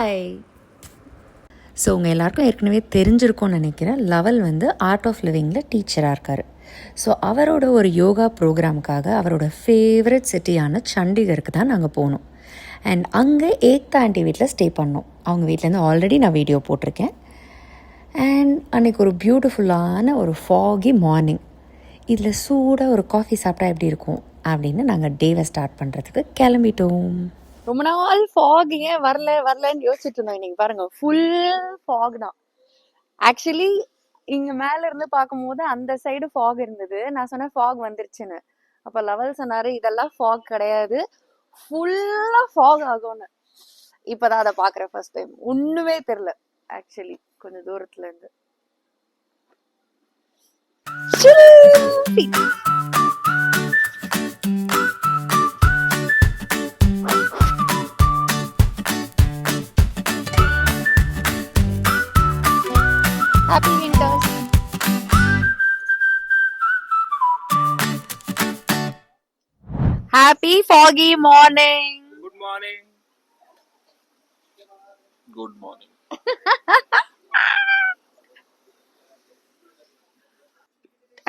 Hi. So உங்கள் எல்லாருக்கும் ஏற்கனவே தெரிஞ்சிருக்கும்னு நினைக்கிறேன், லவல் வந்து ஆர்ட் ஆஃப் லிவிங்கில் டீச்சராக இருக்கார். ஸோ அவரோட ஒரு யோகா ப்ரோக்ராமுக்காக அவரோட ஃபேவரட் சிட்டியான சண்டிகருக்கு தான் நாங்கள் போனோம். அண்ட் அங்கே ஏக்தா ஆண்டி வீட்டில் ஸ்டே பண்ணோம். அவங்க வீட்டிலேருந்து ஆல்ரெடி நான் வீடியோ போட்டிருக்கேன். அண்ட் அன்றைக்கி ஒரு பியூட்டிஃபுல்லான ஒரு ஃபாகி மார்னிங். இதில் சூடாக ஒரு காஃபி சாப்பிட்டா எப்படி இருக்கும் அப்படின்னு நாங்கள் டேவை ஸ்டார்ட் பண்ணுறதுக்கு கிளம்பிட்டோம். ரொம்ப நாள் ஃபாக் ஏன் வரலன்னு யோசிச்சுட்டு இருந்தோம். இன்னைக்கு பாருங்க, ஃபுல் ஃபாக் தான். ஆக்சுவலி இங்க மேல இருந்து பார்க்கும்போது அந்த சைடு ஃபாக் இருந்தது. நான் சொன்னேன் ஃபாக் வந்துருச்சுன்னு. அப்ப லெவல் சொன்னாரு, இதெல்லாம் ஃபாக் கிடையாது, ஃபுல்லா ஃபாக் ஆகும்னு. இப்பதான் அதை பாக்குறேன் ஃபர்ஸ்ட் டைம். ஒண்ணுமே தெரியல ஆக்சுவலி கொஞ்சம் தூரத்துல இருந்து. Happy winters. Happy foggy morning. Good morning. Good morning.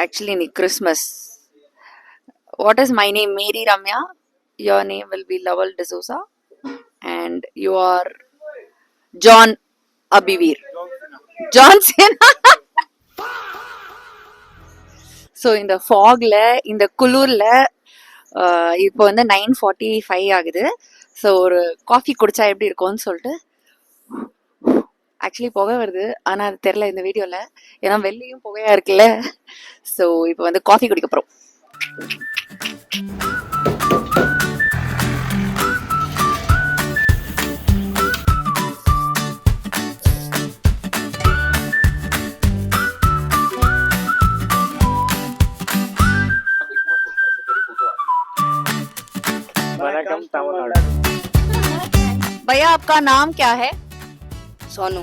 Actually, it's Christmas. What is my name? Mary Ramya. Your name will be Lawal D'Souza. And you are John Abivir. Johnson. So இந்த ஃபாக்ல, இந்த குளூர்ல இப்போ வந்து 9:45 ஆகுது. So ஒரு coffee குடிச்சா எப்படி இருக்கும்னு சொல்லிட்டு ஆக்சுவலி புகை வருது, ஆனால் அது தெரில இந்த வீடியோவில், ஏன்னா வெளியும் புகையா இருக்குல்ல. ஸோ இப்போ வந்து காஃபி குடிக்க போகிறோம். भैया आपका नाम क्या है? Sonu.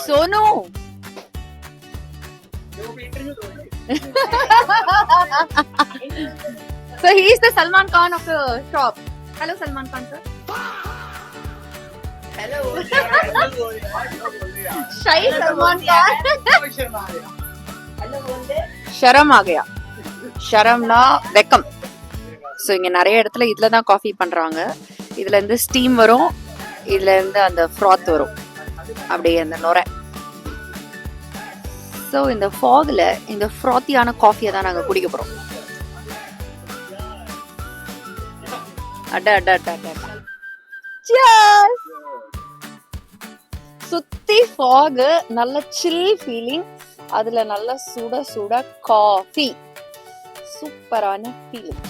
Sonu. So he is the Salman Khan of the shop. Hello Salman Khan sir. Hello. Shy Salman Khan. Hello बोलते. शर्म आ गया. शर्मना வெக்கம். ஸோ இங்கே நிறைய இடத்துல இதில் தான் காஃபி பண்ணுறாங்க. இதுலேருந்து ஸ்டீம் வரும், இதுலேருந்து அந்த ஃப்ராத் வரும், அப்படியே அந்த நுரை. ஸோ இந்த ஃபாகில் இந்த ஃப்ராத்தியான காஃபியை தான் நாங்கள் குடிக்க போகிறோம். சுத்தி ஃபாகு, நல்ல சில் ஃபீலிங், அதுல நல்ல சுட சுட காஃபி, சூப்பரான ஃபீலிங்.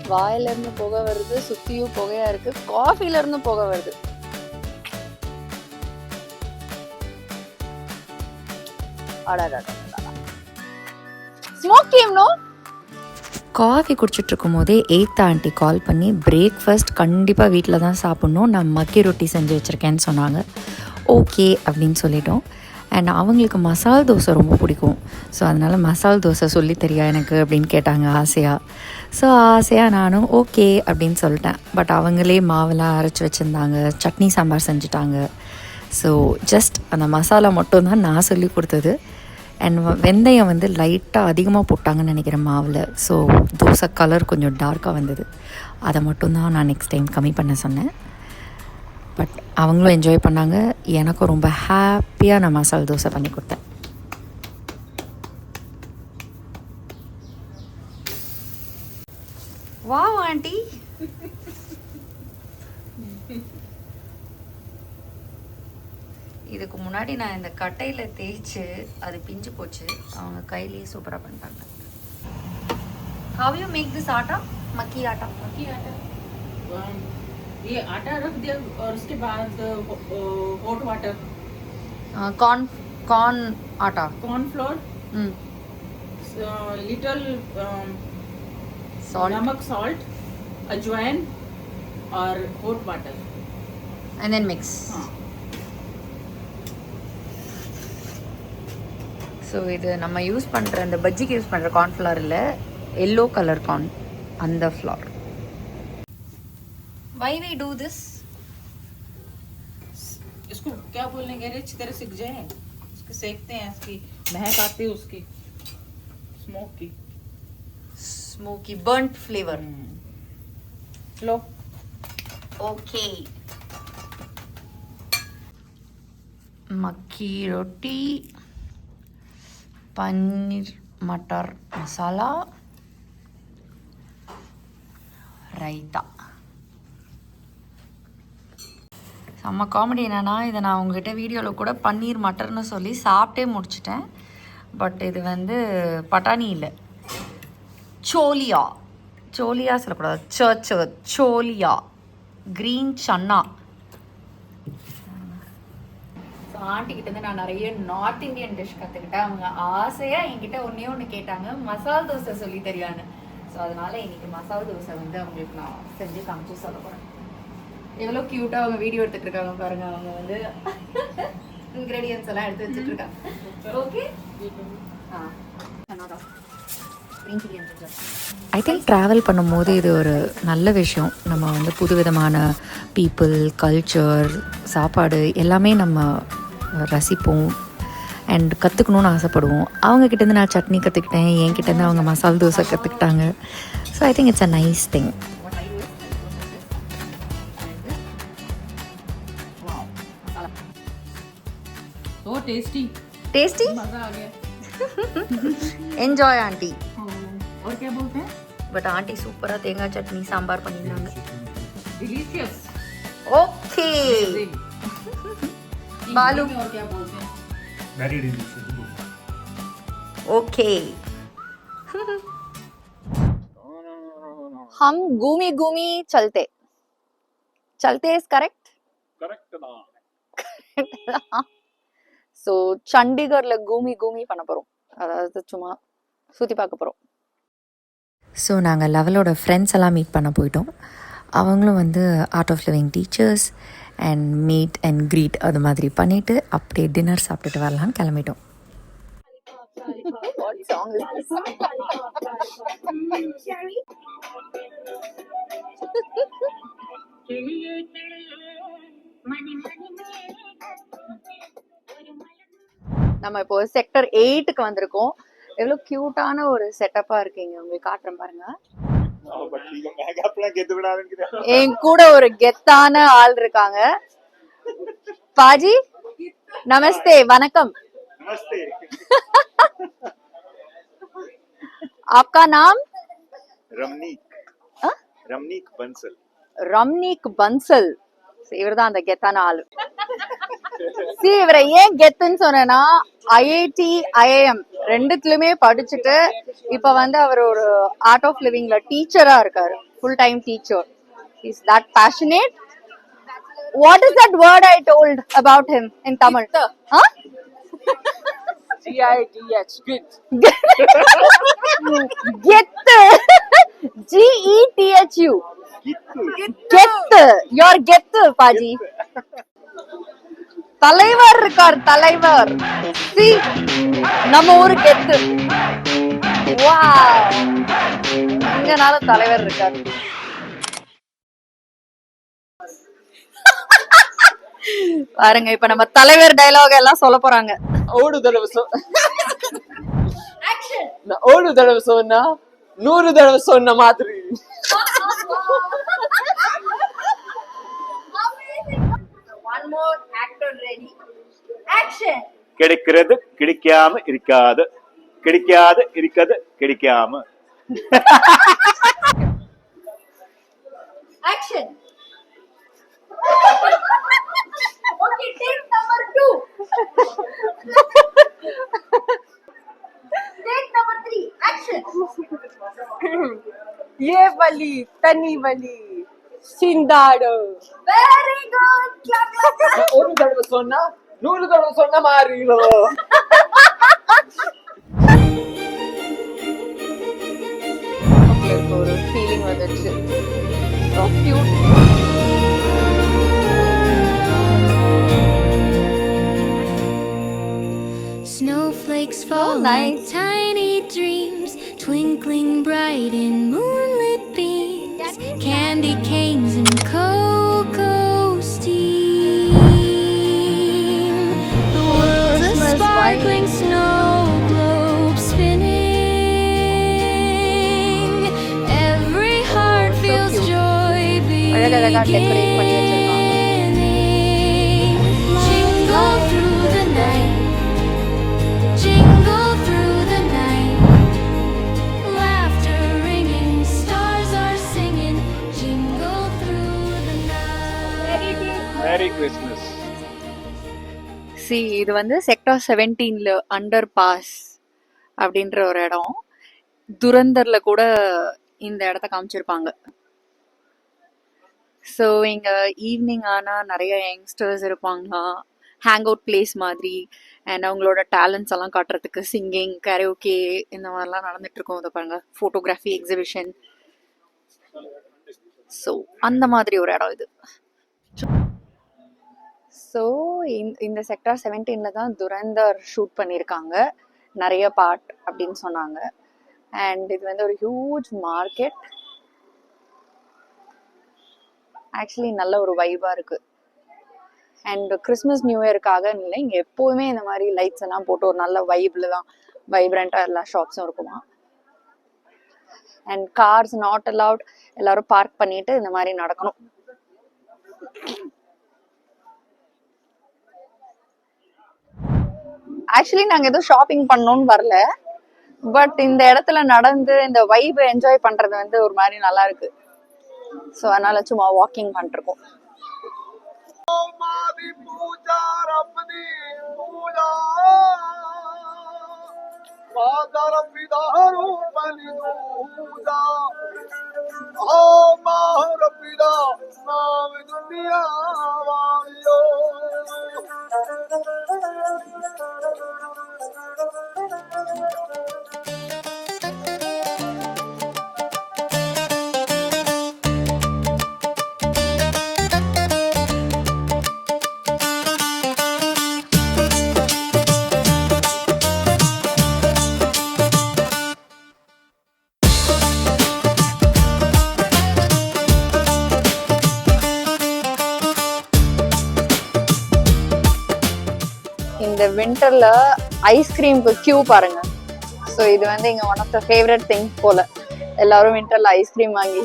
வாயில இருந்து புகை வருது, சுத்தியும் புகையா இருக்கு, காஃபில இருந்து புகை வருது. காஃபி குடிச்சிட்டு இருக்கும் போதே ஏக்தா ஆண்டி கால் பண்ணி பிரேக்ஃபாஸ்ட் கண்டிப்பாக வீட்டில் தான் சாப்பிட்ணும், நான் மக்கி ரொட்டி செஞ்சு வச்சுருக்கேன்னு சொன்னாங்க. ஓகே அப்படின்னு சொல்லிட்டோம். அண்ட் அவங்களுக்கு மசால் தோசை ரொம்ப பிடிக்கும். ஸோ அதனால் மசால் தோசை சொல்லி தெரியா எனக்கு அப்படின்னு கேட்டாங்க ஆசையாக. ஸோ ஆசையாக நானும் ஓகே அப்படின்னு சொல்லிட்டேன். பட் அவங்களே மாவெல்லாம் அரைச்சி வச்சுருந்தாங்க, சட்னி சாம்பார் செஞ்சுட்டாங்க. ஸோ ஜஸ்ட் அந்த மசாலா மட்டும்தான் நான் சொல்லி கொடுத்தது. அண்ட் வெந்தயம் வந்து லைட்டாக அதிகமாக போட்டாங்கன்னு நினைக்கிறேன் மாவில். ஸோ தோசை கலர் கொஞ்சம் டார்க்காக வந்தது. அதை மட்டும்தான் நான் நெக்ஸ்ட் டைம் கம்மி பண்ண சொன்னேன். பட் அவங்களும் என்ஜாய் பண்ணாங்க. எனக்கும் ரொம்ப ஹாப்பியாக நான் மசாலா தோசை பண்ணி கொடுத்தேன். Wow aunty. இதுக்கு முன்னாடி நான் இந்த கட்டையில் தேய்ச்சி அது பிஞ்சு போச்சு, அவங்க கையிலேயே சூப்பராக பண்ணிட்டாங்க. How you make this आटा? मक्की आटा. ये आटा रख दिया और उसके बाद हॉट वाटर, कॉर्न आटा, कॉर्न फ्लोर, लिटिल salt, नमक, सॉल्ट, अजवाइन और hot water, and then mix. So இது நம்ம யூஸ் பண்ணுற இந்த பஜ்ஜிக்கு யூஸ் பண்ணுற கார்ன்ஃப்ளவர் இல்லை, எல்லோ கலர் கார்ன், அந்த flower. Why we do this? इसको क्या बोलने गए अच्छी तरह सीख जाए, इसको सेकते हैं, इसकी महक आती है उसकी स्मोक की, स्मोकी बर्न्ट फ्लेवर. लो ओके. मक्की रोटी, पनीर मटर मसाला, ரைத்தா. செம்ம காமெடி என்னென்னா, இதை நான் உங்ககிட்ட வீடியோவில் கூட பன்னீர் மட்டர்னு சொல்லி சாப்பிட்டே முடிச்சிட்டேன். பட் இது வந்து பட்டாணி இல்லை, சோலியா. சோலியா சொல்லக்கூடாது, சோலியா க்ரீன் சன்னா. ஸோ ஆண்டிக்கிட்டேருந்து நான் நிறைய நார்த் இந்தியன் டிஷ் கற்றுக்கிட்டேன். அவங்க ஆசையாக என்கிட்ட ஒன்று கேட்டாங்க, மசால் தோசை சொல்லி தெரியான்னு. ஸோ அதனால் இன்றைக்கி மசால் தோசை வந்து அவங்களுக்கு நான் செஞ்சு காமிச்சு சொல்ல போகிறேன். எவ்வளோ க்யூட்டாக அவங்க வீடியோ எடுத்துகிட்டு இருக்காங்க பாருங்கள். அவங்க வந்து இன்க்ரீடியன்ஸ் எல்லாம் எடுத்து வச்சுட்டு இருக்காங்க. ஓகே. ஐ திங்க் ட்ராவல் பண்ணும்போது இது ஒரு நல்ல விஷயம். நம்ம வந்து புதுவிதமான பீப்புள், கல்ச்சர், சாப்பாடு எல்லாமே நம்ம ரசிப்போம் அண்ட் கற்றுக்கணுன்னு ஆசைப்படுவோம். அவங்கக்கிட்டேருந்து நான் சட்னி கற்றுக்கிட்டேன், என்கிட்டேருந்து அவங்க மசால் தோசை கற்றுக்கிட்டாங்க. So I think it's a nice thing. तो टेस्टी टेस्टी, मजा आ गया. Enjoy aunty. और क्या बोलते हैं? बट आंटी सूपरा தேங்காய் சட்னி சாம்பார் பண்ணிருந்தாங்க. डिलीशियस. ओके. बालू और क्या बोलते हैं? Very delicious. ओके. हम घूमी घूमी चलते is correct. Correct da. So சண்டிகரில் கூமி பண்ண போகிறோம். அதாவது சும்மா சுற்றி பார்க்க போகிறோம். ஸோ நாங்கள் லெவலோட ஃப்ரெண்ட்ஸ் எல்லாம் மீட் பண்ண போயிட்டோம். அவங்களும் வந்து art of living teachers and meet and greet அது மாதிரி பண்ணிவிட்டு அப்படியே டின்னர் சாப்பிட்டுட்டு வரலான்னு கிளம்பிட்டோம். நம்ம இப்போ செக்டர் 8க்கு வந்திருக்கோம். எவ்வளோ க்யூட்டான ஒரு செட்டப்பாக இருக்கீங்க. உங்களுக்கு காட்டுறேன் பாருங்க. என் கூட ஒரு கெத்தான ஆள் இருக்காங்க. பாஜி நமஸ்தே, வணக்கம். नमस्ते. आपका नाम? रमनीक. रमनीक बंसल. ரம்னிக் பன்சல். இவர் தான் அந்த கெத்தான ஆளு. இவரை ஏன் கெத்துன்னு சொன்னா, ஐஐடி ஐஐஎம் ரெண்டுத்துலயுமே படிச்சுட்டு இப்ப வந்து அவர் ஒரு ஆர்ட் ஆஃப் லிவிங்ல டீச்சரா இருக்காரு. Full time teacher. Is that passionate. What is that word I told about him in Tamil? Huh? GITH. Git. Gethu. GETHU. Gethu. You're Gethu, Paji. தலைவர் இருக்கார், தலைவர். See, நம்ம ஊரு கெத்து. வாவ், எங்கனாலும் தலைவர் இருக்கார். பாருங்க, இப்ப நம்ம தலைவர் டயலாக் எல்லாம் சொல்ல போறாங்க. ஓடு தடவை ஓடு தடவை சொன்னா 100 தடவை சொன்ன மாதிரி. One more actor ready. Action. கிடைக்கிறது கிடைக்காம இருக்காது, கிடைக்காது இருக்குது கிடைக்காம. Action. Okay, take number 2. Take number 3. Action. ये बली तनी बली சிந்தாடு. Very good. Clap, clap, clap. ஒரு தடவை சொன்னா 100 தடவை சொன்ன மாதிரி. ஒரு ஃபீலிங் வந்துச்சு. So cute. Snowflakes fall nice. like tiny dreams, twinkling bright in moonlit beams, candy canes and cocoa steam. அழகழகா டெக்கரேட் பண்ணி வச்சிருக்காங்க. Jingle through the night, jingle through the night. Laughter ringing, stars are singing. Jingle through the night. Merry Christmas. இது வந்து sector 17ல under pass அப்படின்ற ஒரு இடம். துரந்தர்ல கூட இந்த இடத்த காமிச்சிருப்பாங்க. ஸோ இங்கே ஈவினிங் ஆனால் நிறைய யங்ஸ்டர்ஸ் இருப்பாங்களாம், ஹேங் அவுட் பிளேஸ் மாதிரி. அண்ட் அவங்களோட டேலண்ட்ஸ் எல்லாம் காட்டுறதுக்கு சிங்கிங், கரோக்கே இந்த மாதிரிலாம் நடந்துட்டு இருக்கும். இதை பாருங்க, ஃபோட்டோகிராஃபி எக்ஸிபிஷன். ஸோ அந்த மாதிரி ஒரு இடம் இது. ஸோ இந்த செக்டார் 17ல தான் துரந்தர் ஷூட் பண்ணியிருக்காங்க, நிறைய பார்ட் அப்படின்னு சொன்னாங்க. அண்ட் இது வந்து ஒரு ஹியூஜ் மார்க்கெட். ஆக்சுவலி நல்ல ஒரு வைபாக இருக்குது. அண்ட் கிறிஸ்மஸ் நியூ இயருக்காக இல்லை, இங்கே எப்போவுமே இந்த மாதிரி லைட்ஸ் எல்லாம் போட்டு ஒரு நல்ல வைபில் தான், வைப்ரண்ட்டாக எல்லா ஷாப்ஸும் இருக்குமா. அண்ட் கார்ஸ் நாட் அலவுட், எல்லாரும் பார்க் பண்ணிட்டு இந்த மாதிரி நடக்கணும். ஆக்சுவலி நாங்கள் எதுவும் ஷாப்பிங் பண்ணோன்னு வரல, பட் இந்த இடத்துல நடந்து இந்த வைப் என்ஜாய் பண்ணுறது வந்து ஒரு மாதிரி நல்லா இருக்கு. ஸோ அதனால சும்மா வாக்கிங் பண்ணிருக்கோம். இந்த விண்டர்ல ஐஸ்கிரீம்க்கு கியூ பாருங்க. ஸோ இது வந்து இங்க one of the favourite things போல. எல்லாரும் விண்டர்ல ஐஸ்கிரீம் வாங்கி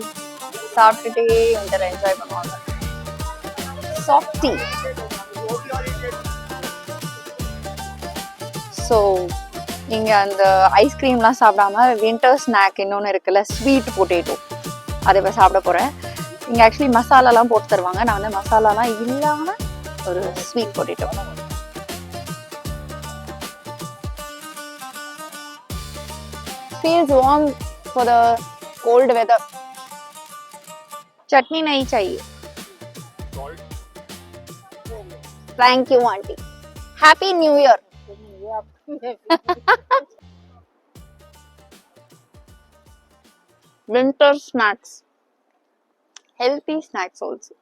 சாப்பிட்டுட்டே விண்டர் என்ஜாய் பண்ணுவாங்க. சாஃப்டி. ஸோ இங்க அந்த ஐஸ்கிரீம்லாம் சாப்பிடாம விண்டர் ஸ்நாக் இன்னொன்று இருக்குல்ல, ஸ்வீட் பொட்டேட்டோ, அதை இப்போ சாப்பிட போறேன். இங்க ஆக்சுவலி மசாலாலாம் போட்டு தருவாங்க. நான் வந்து மசாலாலாம் இல்லாம ஒரு sweet potato. Feels warm for the cold weather. Chutney nahi chahiye. Thank you, auntie. Happy New Year. Winter snacks. Healthy snacks also.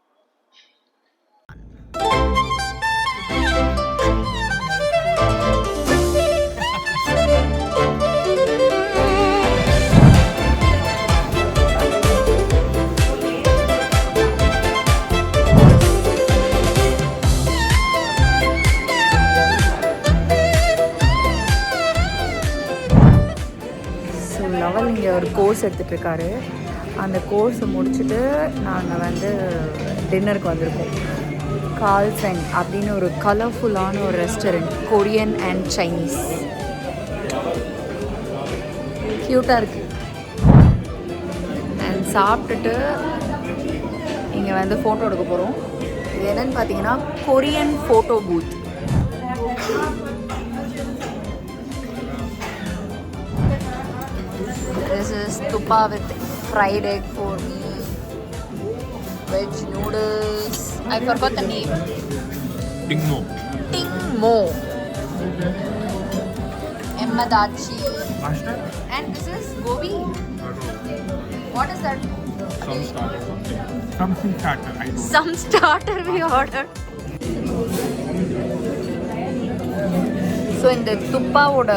Level இங்கே ஒரு கோர்ஸ் எடுத்துகிட்ருக்காரு. அந்த கோர்ஸை முடிச்சுட்டு நாங்கள் வந்து டின்னருக்கு வந்திருக்கோம். கால்சன் அப்படின்னு ஒரு கலர்ஃபுல்லான ஒரு ரெஸ்டாரண்ட், கொரியன் அண்ட் சைனீஸ். க்யூட்டாக இருக்குது. அண்ட் சாப்பிட்டுட்டு இங்கே வந்து ஃபோட்டோ எடுக்க போகிறோம். இது என்னன்னு பார்த்தீங்கன்னா Korean photo booth. This is tupa with fried egg for me. Veg noodles. I forgot the name. Tingmo. Tingmo. Emmadachi. Pasta? And this is gobi. What is that? Some starter something. Something starter. I don't know. Some starter we ordered. So இந்த துப்பாவோட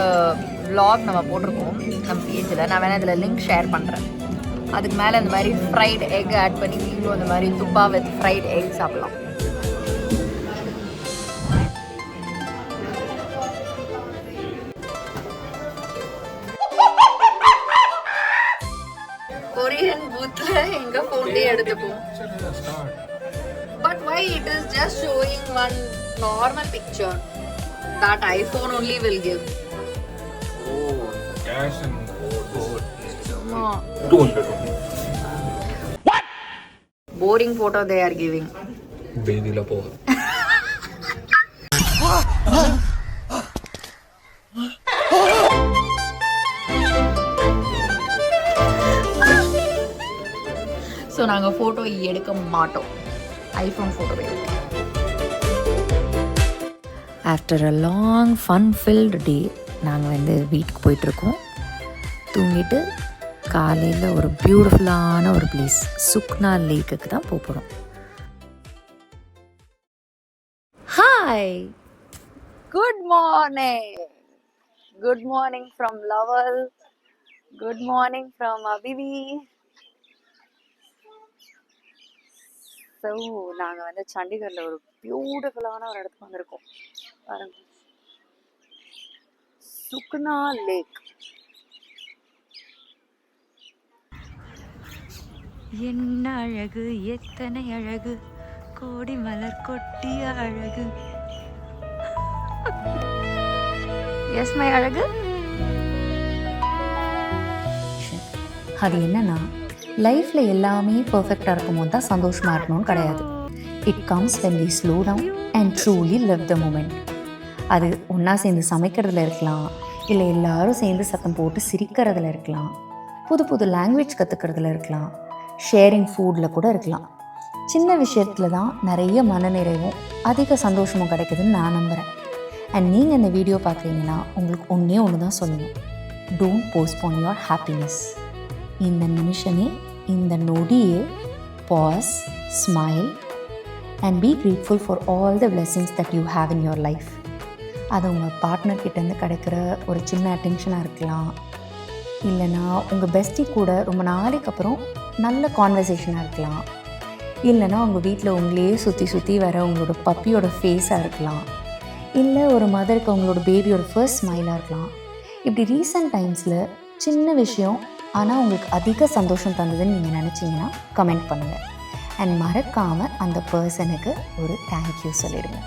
vlog நம்ம போட்டிருக்கோம் நம்ம பேஜில். நான் வேணால் இதில் link share பண்ணுறேன். அதுக்கு மேலே இந்த மாதிரி ஃப்ரைட் எக் ஆட் பண்ணி நீங்களும் இந்த மாதிரி துப்பா வித் ஃப்ரைட் எக் சாப்பிட்லாம். கொரியன் பூத்ல எங்க போன்லயே எடுத்துப்போம். But why it is just showing one normal picture that iPhone only will give? Cash and gold. 200. What? Boring photo they are giving. Bedila po. So நாங்கள் photo எடுக்க மாட்டோம், iPhone ஃபோட்டோவே எடுப்போம். After a long fun filled day நாங்கள் வந்து வீட்டுக்கு போயிட்டுருக்கோம். தூங்கிட்டு காலையில் ஒரு பியூட்டிஃபுல்லான ஒரு பிளேஸ் சுக்னா லேக்குக்கு தான் போகிறோம். Hi, good morning. Good morning from லவல். குட் மார்னிங் ஃப்ரம் அபிவி. ஸோ நாங்கள் வந்து சண்டிகரில் ஒரு பியூட்டிஃபுல்லான ஒரு இடத்துக்கு வந்திருக்கோம். பாருங்க, சுக்னா லேக். என்ன அழகு, எத்தனை அழகு, கோடி மலர் கொட்டிய அழகு. எஸ் மை அழகு. அது என்னன்னா, லைஃப்பில் எல்லாமே பர்ஃபெக்டாக இருக்கும்போது தான் சந்தோஷமாக இருக்கணும்னு கிடையாது. It comes when we slow down and truly live the moment. அது ஒன்றா சேர்ந்து சமைக்கிறதுல இருக்கலாம், இல்லை எல்லாரும் சேர்ந்து சத்தம் போட்டு சிரிக்கிறதுல இருக்கலாம், புது புது லாங்குவேஜ் கற்றுக்கிறதுல இருக்கலாம், ஷேரிங் ஃபுட்டில் கூட இருக்கலாம். சின்ன விஷயத்தில் தான் நிறைய மனநிறைவும் அதிக சந்தோஷமும் கிடைக்குதுன்னு நான் நம்புகிறேன். அண்ட் நீங்கள் இந்த வீடியோ பார்க்குறீங்கன்னா உங்களுக்கு ஒன்று தான் சொல்லணும், டோன்ட் போஸ்ட்போன் யுவர் ஹாப்பினஸ். இந்த நிமிஷமே, இந்த நொடியே boss, smile and be grateful for all the blessings that you have in your life. அது உங்கள் பார்ட்னர்கிட்டேருந்து கிடைக்கிற ஒரு சின்ன அட்டென்ஷனாக இருக்கலாம், இல்லைனா உங்கள் பெஸ்டி கூட ரொம்ப நாளைக்கு அப்புறம் நல்ல கான்வர்சேஷனாக இருக்கலாம், இல்லைனா உங்கள் வீட்டில் உங்களையே சுற்றி சுற்றி வர உங்களோட பப்பியோட ஃபேஸாக இருக்கலாம், இல்லை ஒரு மதருக்கு அவங்களோட பேபியோட ஃபர்ஸ்ட் ஸ்மைலாக இருக்கலாம். இப்படி ரீசன்ட் டைம்ஸில் சின்ன விஷயம் ஆனால் உங்களுக்கு அதிக சந்தோஷம் தந்ததுன்னு நீங்கள் நினச்சிங்கன்னா கமெண்ட் பண்ணுங்கள். அண்ட் மறக்காமல் அந்த பர்சனுக்கு ஒரு தேங்க்யூ சொல்லிடுங்க.